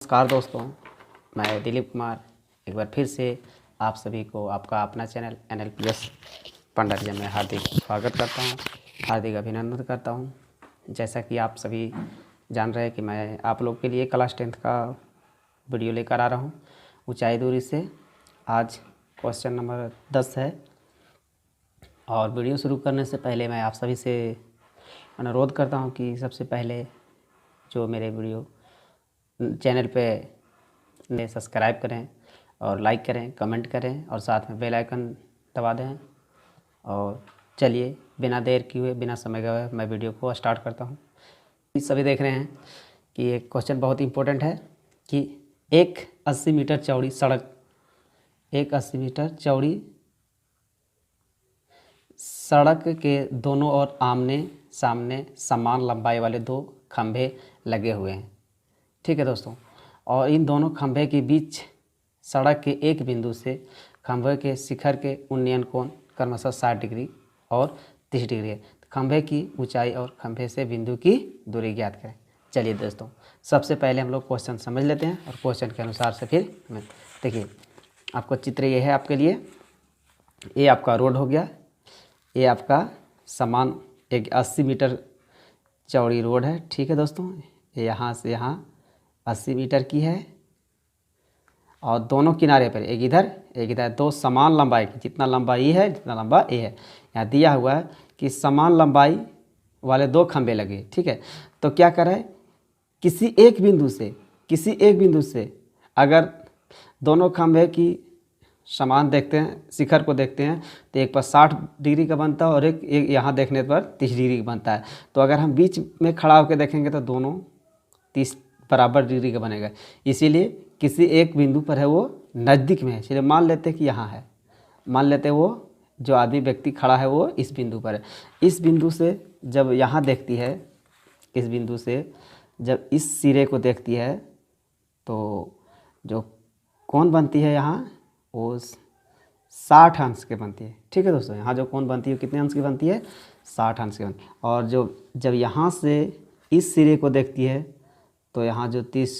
नमस्कार दोस्तों, मैं दिलीप कुमार एक बार फिर से आप सभी को आपका अपना चैनल NL प्लस पंडरिया में हार्दिक स्वागत करता हूं, हार्दिक अभिनंदन करता हूं। जैसा कि आप सभी जान रहे हैं कि मैं आप लोग के लिए क्लास 10th का वीडियो लेकर आ रहा हूं, ऊंचाई दूरी से। आज क्वेश्चन नंबर 10 है और वीडियो शुरू करने से पहले मैं आप सभी से अनुरोध करता हूं कि सबसे पहले जो मेरे वीडियो चैनल पे ने सब्सक्राइब करें और लाइक करें, कमेंट करें और साथ में बेल आइकन दबा दें। और चलिए बिना देर किए, बिना समय गवाए मैं वीडियो को स्टार्ट करता हूं। सभी देख रहे हैं कि एक क्वेश्चन बहुत इम्पोर्टेंट है कि एक 80 मीटर चौड़ी सड़क, एक 80 मीटर चौड़ी सड़क के दोनों ओर आमने सामने समान लंबाई वाले दो खंभे लगे हुए हैं। ठीक है दोस्तों, और इन दोनों खंभे के बीच सड़क के एक बिंदु से खंभे के शिखर के उन्नयन कोण क्रमशः 60 डिग्री और 30 डिग्री है। खंभे की ऊंचाई और खंभे से बिंदु की दूरी ज्ञात करें। चलिए दोस्तों, सबसे पहले हम लोग क्वेश्चन समझ लेते हैं और क्वेश्चन के अनुसार से फिर देखिए आपको चित्र ये है आपके लिए। ये आपका रोड हो गया, ये आपका समान एक 80 मीटर चौड़ी रोड है। ठीक है दोस्तों, यहाँ से यहाँ 80 मीटर की है और दोनों किनारे पर एक इधर दो समान लंबाई की, जितना लंबा ये है जितना लंबा ये है। यहाँ दिया हुआ है कि समान लंबाई वाले दो खंभे लगे। ठीक है, तो क्या करें, किसी एक बिंदु से अगर दोनों खंभे की समान देखते हैं, शिखर को देखते हैं तो एक पर 60 डिग्री का बनता है और एक यहाँ देखने पर 30 डिग्री का बनता है। तो अगर हम बीच में खड़ा होकर देखेंगे तो दोनों 30 बराबर डिग्री का बनेगा। इसीलिए किसी एक बिंदु पर है वो नज़दीक में है, इसलिए मान लेते हैं कि यहाँ है, मान लेते हैं वो जो आदमी व्यक्ति खड़ा है वो इस बिंदु पर है। इस बिंदु से जब यहाँ देखती है, इस बिंदु से जब इस सिरे को देखती है तो जो कोण बनती है यहाँ वो 60 अंश के बनती है। ठीक है दोस्तों, यहाँ जो कोण बनती है कितने अंश की बनती है, 60 अंश की बनती है। और जब यहाँ से इस सिरे को देखती है तो यहाँ जो 30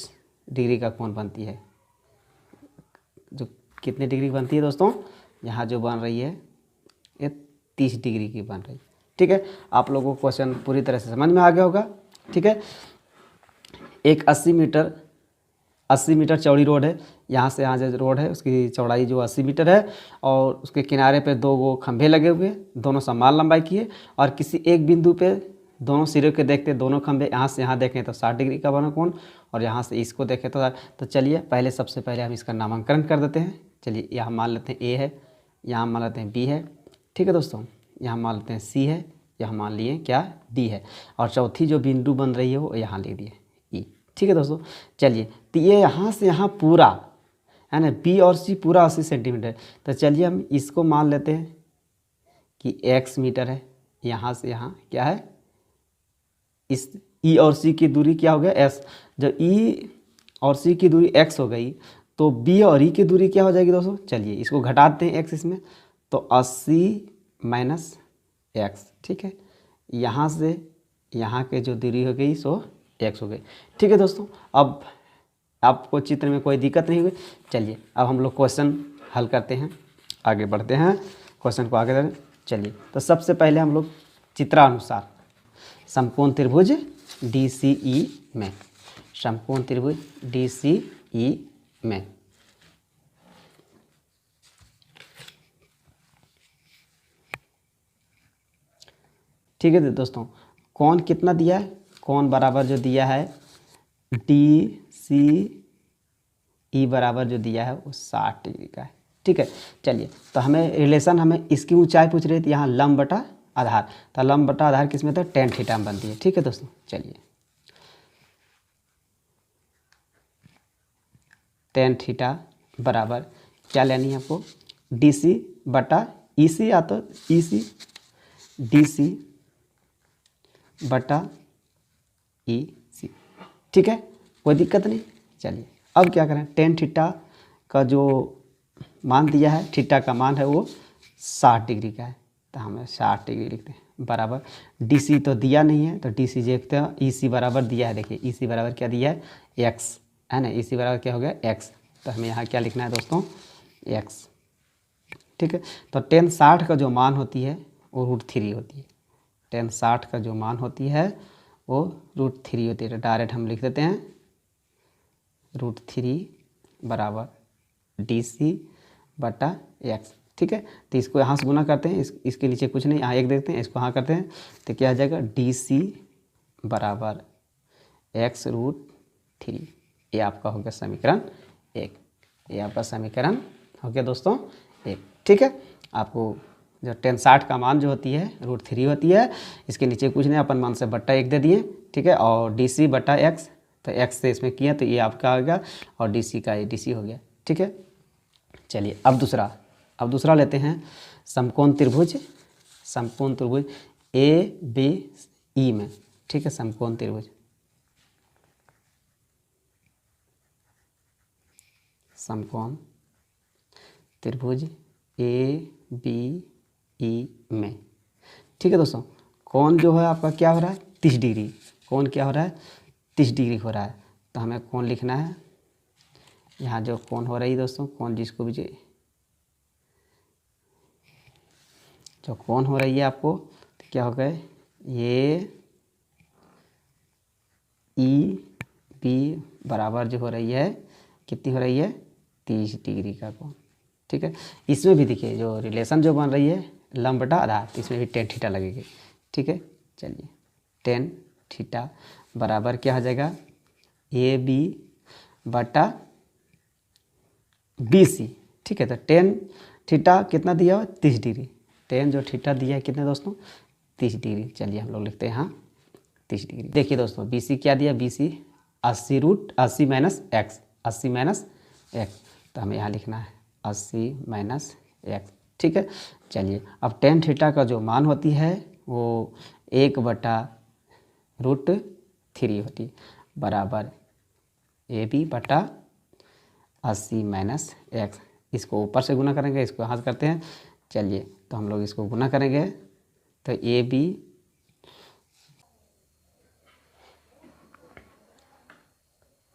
डिग्री का कोण बनती है, जो कितने डिग्री बनती है दोस्तों, यहाँ जो बन रही है ये 30 डिग्री की बन रही है। ठीक है, आप लोगों को क्वेश्चन पूरी तरह से समझ में आ गया होगा। ठीक है, एक 80 मीटर चौड़ी रोड है। यहाँ से यहाँ जो रोड है उसकी चौड़ाई जो 80 मीटर है और उसके किनारे पे दो गो खंभे लगे हुए हैं, दोनों समान लंबाई की है। और किसी एक बिंदु पे दोनों सिरे के देखते दोनों खंभे यहाँ से यहाँ देखें तो 60 डिग्री का बना कोण और यहाँ से इसको देखें तो चलिए पहले सबसे पहले हम इसका नामांकन कर देते हैं। चलिए यहाँ मान लेते हैं A है, यहाँ मान लेते हैं B है। ठीक है दोस्तों, यहाँ मान लेते हैं C है, यहाँ मान लिए क्या D है। और चौथी जो बिंदु बन रही है वो यहाँ लिख दिए E। ठीक है दोस्तों, चलिए तो ये यहाँ से यहाँ पूरा है ना, B और C पूरा 80 सेंटीमीटर। तो चलिए हम इसको मान लेते हैं कि X मीटर है। यहाँ से यहाँ क्या है, इस E और C की दूरी क्या हो गया S। जब E और C की दूरी X हो गई तो B और E की दूरी क्या हो जाएगी दोस्तों, चलिए इसको घटाते हैं X इसमें, तो 80 माइनस X। ठीक है, यहाँ से यहाँ के जो दूरी हो गई सो X हो गई। ठीक है दोस्तों, अब आपको चित्र में कोई दिक्कत नहीं हुई। चलिए अब हम लोग क्वेश्चन हल करते हैं, आगे बढ़ते हैं, क्वेश्चन को आगे बढ़ें। चलिए तो सबसे पहले हम लोग चित्रानुसार समकोण त्रिभुज DCE में, समकोण त्रिभुज DCE में ठीक है दोस्तों, कोण कितना दिया है, कोण बराबर जो दिया है DCE बराबर जो दिया है वो 60 डिग्री का है। ठीक है, चलिए तो हमें इसकी ऊंचाई पूछ रही थी, यहाँ लंब बटा आधार, तो लंब बटा आधार किस में था, tan थीटा में बनती है। ठीक है दोस्तों, चलिए tan थीटा बराबर क्या लेनी है आपको, DC बटा EC या तो EC DC बटा EC। ठीक है, कोई दिक्कत नहीं। चलिए अब क्या करें, tan थीटा का जो मान दिया है, थीटा का मान है वो 60 डिग्री का है, तो हमें 60 डिग्री लिखते हैं बराबर। DC तो दिया नहीं है तो DC देखते हैं, EC बराबर दिया है। देखिए EC बराबर क्या दिया है, X। है ना, इसी बराबर क्या हो गया x। तो हमें यहाँ क्या लिखना है दोस्तों, x। ठीक है, तो tan 60 का जो मान होती है वो √3 होती है। tan 60 का जो मान होती है वो √3 होती है। तो डायरेक्ट हम लिख देते हैं √3 बराबर DC/x। ठीक है, तो इसको यहाँ से गुना करते हैं, इसके नीचे कुछ नहीं, यहाँ एक देखते हैं, इसको यहाँ करते हैं तो क्या आ जाएगा DC बराबर x√3। ये आपका हो गया समीकरण 1। ये आपका समीकरण हो गया दोस्तों 1। ठीक है, आपको जो tan 60 का मान जो होती है √3 होती है, इसके नीचे कुछ नहीं, अपन मान से बट्टा 1 दे दिए। ठीक है, और DC/x, तो x से इसमें किया तो ये आपका आ गया, और DC का ये DC हो गया। ठीक है, चलिए अब दूसरा लेते हैं समकोण त्रिभुज ABE में। ठीक है, समकोण त्रिभुज ABE में। ठीक है दोस्तों, कोण जो है आपका क्या हो रहा है, 30 डिग्री। कोण क्या हो रहा है, 30 डिग्री हो रहा है। तो हमें कोण लिखना है, यहाँ जो कोण हो रही है दोस्तों, कोण जिसको भी जो कोण हो रही है आपको, तो क्या हो गया, ये EB बराबर जो हो रही है, कितनी हो रही है, 30 डिग्री का कोण। ठीक है, इसमें भी देखिए जो रिलेशन जो बन रही है लंब बटा आधार, तो इसमें भी tan थीटा लगेगी। ठीक है, चलिए tan थीटा बराबर क्या हो जाएगा, AB/BC। ठीक है, तो tan थीटा कितना दिया हुआ, 30 डिग्री। tan जो थीटा दिया है कितने दोस्तों, 30 डिग्री। चलिए हम लोग लिखते हैं यहाँ 30 डिग्री। देखिए दोस्तों, BC क्या दिया, BC 80 minus x, 80 minus x। तो हमें यहाँ लिखना है 80 माइनस x। ठीक है, चलिए अब tan थीटा का जो मान होती है वो 1/√3 होती है, बराबर AB/80 माइनस x। इसको ऊपर से गुना करेंगे, इसको यहाँ से करते हैं। चलिए तो हम लोग इसको गुना करेंगे, तो AB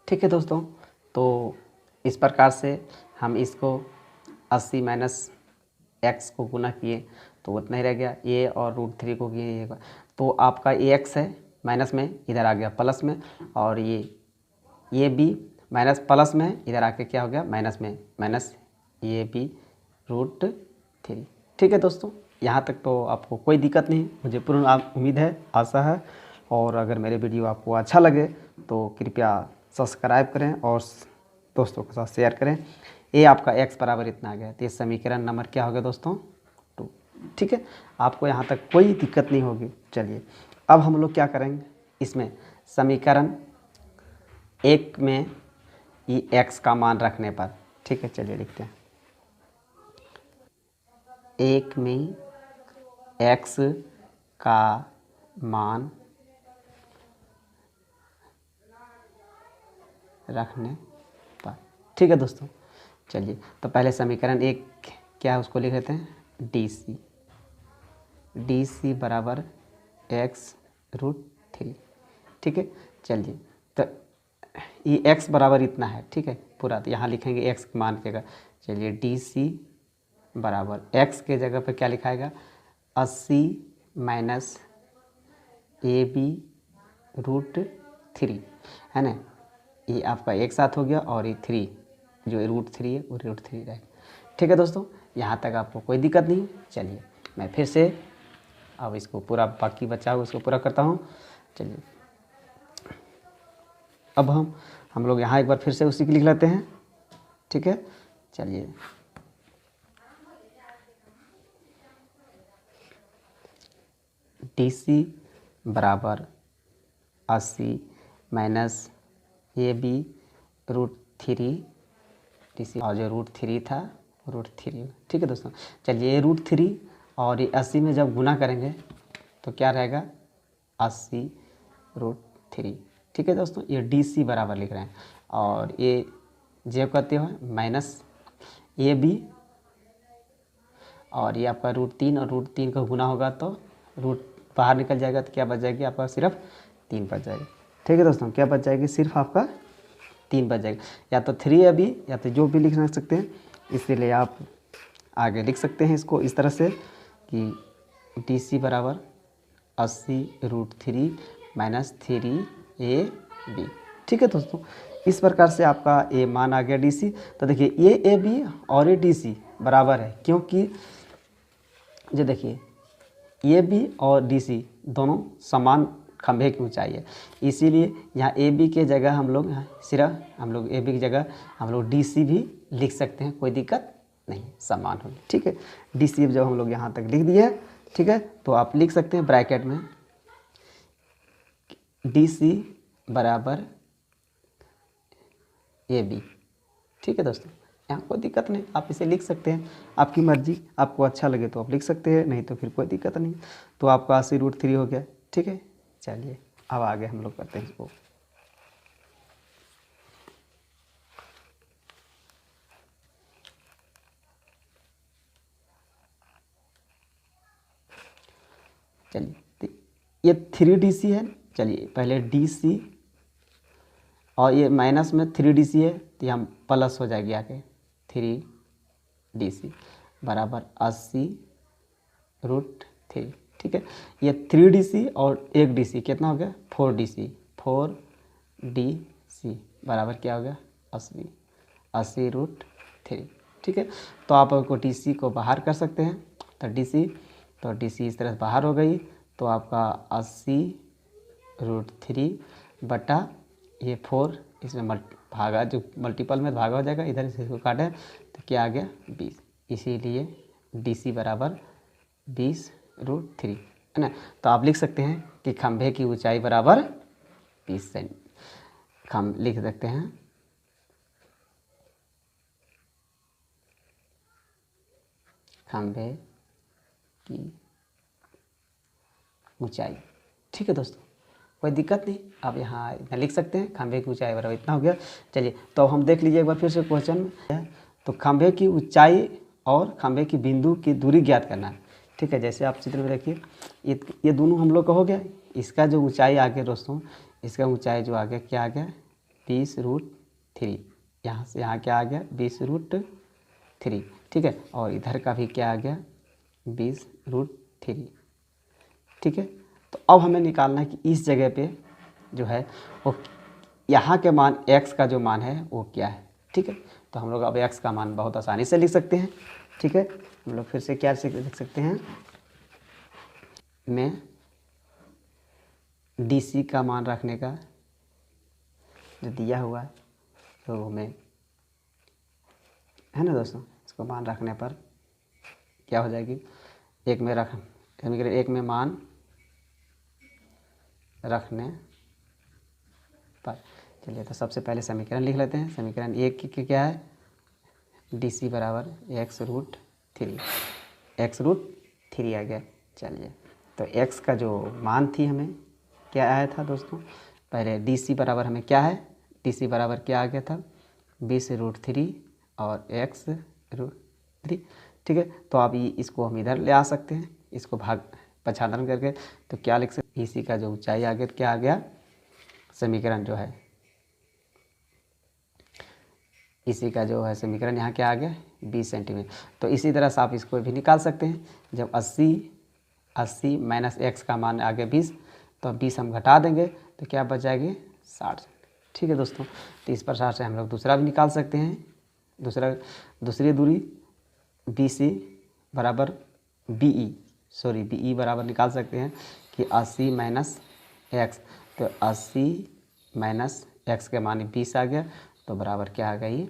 ठीक है दोस्तों, तो इस प्रकार से हम इसको 80 माइनस x को गुना किए तो उतना ही रह गया, a और √3 को किए, तो आपका AX है माइनस में, इधर आ गया प्लस में, और ये B माइनस प्लस में, इधर आके क्या हो गया, माइनस में, माइनस AB√3। ठीक है दोस्तों, यहाँ तक तो आपको कोई दिक्कत नहीं, मुझे पूर्ण उम्मीद है, आशा है। और अगर मेरे वीडियो आपको अच्छा लगे तो कृपया सब्सक्राइब करें और दोस्तों के साथ शेयर करें। ये आपका x बराबर इतना आ गया, तो ये समीकरण नंबर क्या हो गया दोस्तों, 2। ठीक है, आपको यहाँ तक कोई दिक्कत नहीं होगी। चलिए अब हम लोग क्या करेंगे, इसमें समीकरण 1 में ये x का मान रखने पर। ठीक है, चलिए लिखते हैं, 1 में x का मान रखने पर। ठीक है दोस्तों, चलिए तो पहले समीकरण 1 क्या है उसको लिख लेते हैं, DC बराबर x√3। ठीक है, चलिए तो ये x बराबर इतना है। ठीक है, पूरा तो यहाँ लिखेंगे x मान के जगह। चलिए DC बराबर x के जगह पे क्या लिखाएगा, 80 माइनस AB√3, है ना, ये आपका एक साथ हो गया, और ये 3 जो √3 है वो √3 रहेगा। ठीक है दोस्तों, यहाँ तक आपको कोई दिक्कत नहीं। चलिए मैं फिर से अब इसको पूरा बाकी बचा हुआ उसको पूरा करता हूँ। चलिए अब हम लोग यहाँ एक बार फिर से उसी की लिख लेते हैं। ठीक है, चलिए DC बराबर 80 माइनस AB√3, DC और जो √3 था √3। ठीक है दोस्तों, चलिए √3 और ये 80 में जब गुना करेंगे तो क्या रहेगा, 80√3। ठीक है दोस्तों, ये DC बराबर लिख रहे हैं, और ये जो कहते हो माइनस AB, और ये आपका √3 और √3 का गुना होगा तो रूट बाहर निकल जाएगा, तो क्या बच जाएगी आपका, सिर्फ 3 बच जाएगी। ठीक है दोस्तों, क्या बच जाएगी, सिर्फ आपका 3 बच जाएगा, या तो 3ab या तो जो भी लिख सकते हैं। इसीलिए आप आगे लिख सकते हैं इसको इस तरह से कि DC बराबर 80√3 माइनस 3ab। ठीक है दोस्तों, इस प्रकार से आपका ये मान आ गया DC। तो देखिए ये AB और ये DC बराबर है, क्योंकि जो देखिए AB और DC दोनों समान खंभे की ऊंचाई है, इसीलिए यहाँ AB के जगह हम लोग AB की जगह हम लोग DC भी लिख सकते हैं, कोई दिक्कत नहीं, समान होगी। ठीक है, DC जब हम लोग यहाँ तक लिख दिए, ठीक है, तो आप लिख सकते हैं ब्रैकेट में DC बराबर AB। ठीक है दोस्तों, यहाँ कोई दिक्कत नहीं, आप इसे लिख सकते हैं, आपकी मर्जी, आपको अच्छा लगे तो आप लिख सकते हैं, नहीं तो फिर कोई दिक्कत नहीं। तो आपका 80√3 हो गया। ठीक है, चलिए अब आगे हम लोग करते हैं इसको। चलिए ये 3DC है, चलिए पहले DC और ये माइनस में 3DC है, तो यहाँ प्लस हो जाएगी आगे 3DC बराबर 80√3। ठीक है, ये 3DC और 1DC कितना हो गया 4DC बराबर क्या हो गया 80√3। ठीक है, तो आप को DC को बाहर कर सकते हैं, तो DC इस तरह से बाहर हो गई, तो आपका 80√3 बटा ये 4 इसमें भागा, जो मल्टीपल में भागा हो जाएगा, इधर से इसको काटें तो क्या आ गया 20, इसीलिए DC बराबर 20√3 है ना। तो आप लिख सकते हैं कि खंभे की ऊंचाई बराबर 20 सेंट, हम लिख सकते हैं खंभे की ऊंचाई। ठीक है दोस्तों, कोई दिक्कत नहीं, आप यहाँ इतना लिख सकते हैं, खंभे की ऊंचाई बराबर इतना हो गया। चलिए तो हम देख लीजिए एक बार फिर से क्वेश्चन में, तो खंभे की ऊंचाई और खंभे की बिंदु की दूरी ज्ञात करना है। ठीक है, जैसे आप चित्र में देखिए, ये दोनों हम लोग का हो गया, इसका जो ऊंचाई आ गया दोस्तों, इसका ऊंचाई जो आ गया क्या आ गया 20√3, यहाँ से यहाँ क्या आ गया 20√3। ठीक है, और इधर का भी क्या आ गया 20√3। ठीक है, तो अब हमें निकालना है कि इस जगह पे जो है वो यहाँ के मान x का जो मान है वो क्या है। ठीक है, तो हम लोग अब x का मान बहुत आसानी से लिख सकते हैं। ठीक है, हम लोग फिर से क्या लिख सकते हैं, में DC का मान रखने का जो दिया हुआ है, तो हमें है ना दोस्तों, इसको मान रखने पर क्या हो जाएगी, एक में मान रखने पर, चलिए तो सबसे पहले समीकरण लिख लेते हैं। समीकरण 1 की क्या है, DC बराबर x√3 आ गया। चलिए तो x का जो मान थी हमें क्या आया था दोस्तों, पहले DC बराबर हमें क्या है, DC बराबर क्या आ गया था 20√3 और x√3। ठीक है, तो अब इसको हम इधर ले आ सकते हैं, इसको पछाड़न करके, तो क्या लिख सकते, इसी का जो ऊंचाई आ गया क्या आ गया, समीकरण जो है इसी का जो है समीकरण यहाँ क्या आ गया 20 सेंटीमीटर। तो इसी तरह से आप इसको भी निकाल सकते हैं, जब 80 माइनस x का मान आ गया 20, तो 20 हम घटा देंगे तो क्या बच जाएगी 60। ठीक है दोस्तों, तो इस प्रकार से हम लोग दूसरा भी निकाल सकते हैं, दूसरी दूरी BC बराबर BE बराबर निकाल सकते हैं कि 80 माइनस x, तो 80 माइनस x के मान 20 आ गया, तो बराबर क्या आ गई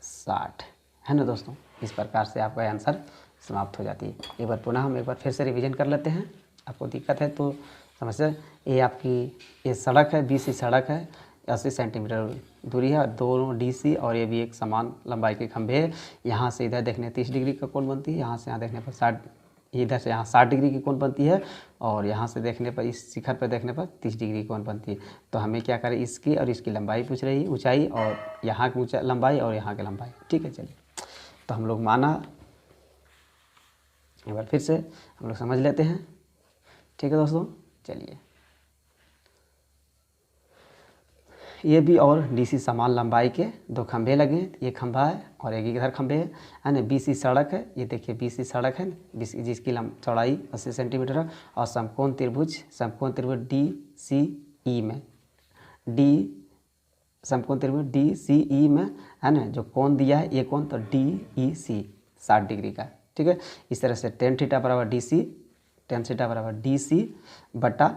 60, है ना दोस्तों। इस प्रकार से आपका आंसर समाप्त हो जाती है। एक बार पुनः हम एक बार फिर से रिवीजन कर लेते हैं, आपको दिक्कत है तो समस्या, ये आपकी ये सड़क है, BC सड़क है, 80 सेंटीमीटर दूरी है, दोनों DC और ये भी एक समान लंबाई के खंभे है। यहाँ से इधर देखने 30 डिग्री का कोण बनती है, यहाँ से यहाँ देखने पर 60, इधर से यहाँ 60 डिग्री की कोण बनती है, और यहाँ से देखने पर इस शिखर पर देखने पर 30 डिग्री की कोण बनती है। तो हमें क्या करें, इसकी और इसकी लंबाई पूछ रही है, ऊंचाई, और यहाँ की लंबाई और यहाँ की लंबाई। ठीक है, चलिए तो हम लोग माना एक बार फिर से हम लोग समझ लेते हैं। ठीक है दोस्तों। चलिए, ये भी और डीसी समान लंबाई के दो खंभे लगे हैं, ये खंभा है और एक इधर खंभे है ना। बीसी सड़क है, ये देखिए बीसी सड़क है, बीसी जिसकी चौड़ाई 80 सेंटीमीटर है। और समकोण त्रिभुज डी सी ई में समकोण त्रिभुज डी सी ई में है ना, जो कोण दिया है ये कोण तो डी ई सी 60 डिग्री का, ठीक है। इस तरह से टेन थीटा बराबर डी सी बटा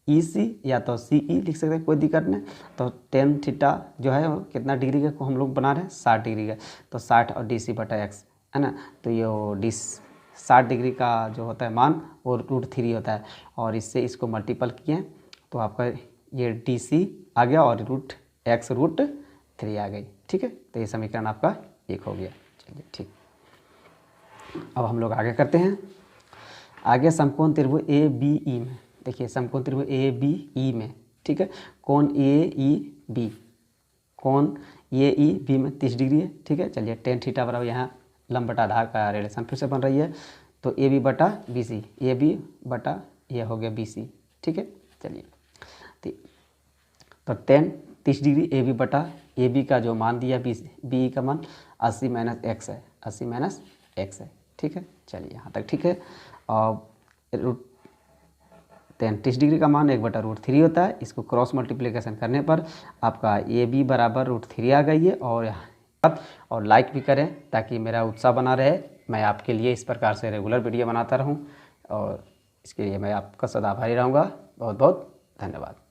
ई सी या तो सी ई लिख सकते हैं, कोई दिक्कत नहीं। तो टेन थीटा जो है वो कितना डिग्री का को हम लोग बना रहे हैं, 60 डिग्री का, तो 60 और डी सी बटा एक्स है ना। तो ये 60 डिग्री का जो होता है मान वो √3 होता है, और इससे इसको मल्टीपल किए तो आपका ये डी सी आ गया और x √3 आ गई, ठीक है। तो ये समीकरण आपका 1 हो गया। चलिए ठीक, अब हम लोग आगे करते हैं। आगे समकोण त्रिभुज ए बी ई में, देखिए समकोण त्रिभुज ए बी ई में, ठीक है, कोण ए ई बी में 30 डिग्री है, ठीक है। चलिए टेन थीटा बराबर यहाँ लंब बटा आधार का रिलेशन फिर से बन रही है, तो ए बी बटा बी सी, ए बी बटा ये हो गया बी सी, ठीक है। चलिए तो टेन 30 डिग्री ए बी बटा ए बी का जो मान दिया बी का मान 80 - x है, 80 - x है, ठीक है। चलिए यहाँ तक ठीक है। और 30 डिग्री का मान 1/√3 होता है। इसको क्रॉस मल्टीप्लिकेशन करने पर आपका ए बी बराबर √3 आ गई है। और लाइक भी करें ताकि मेरा उत्साह बना रहे, मैं आपके लिए इस प्रकार से रेगुलर वीडियो बनाता रहूं, और इसके लिए मैं आपका सदा आभारी रहूँगा। बहुत बहुत धन्यवाद।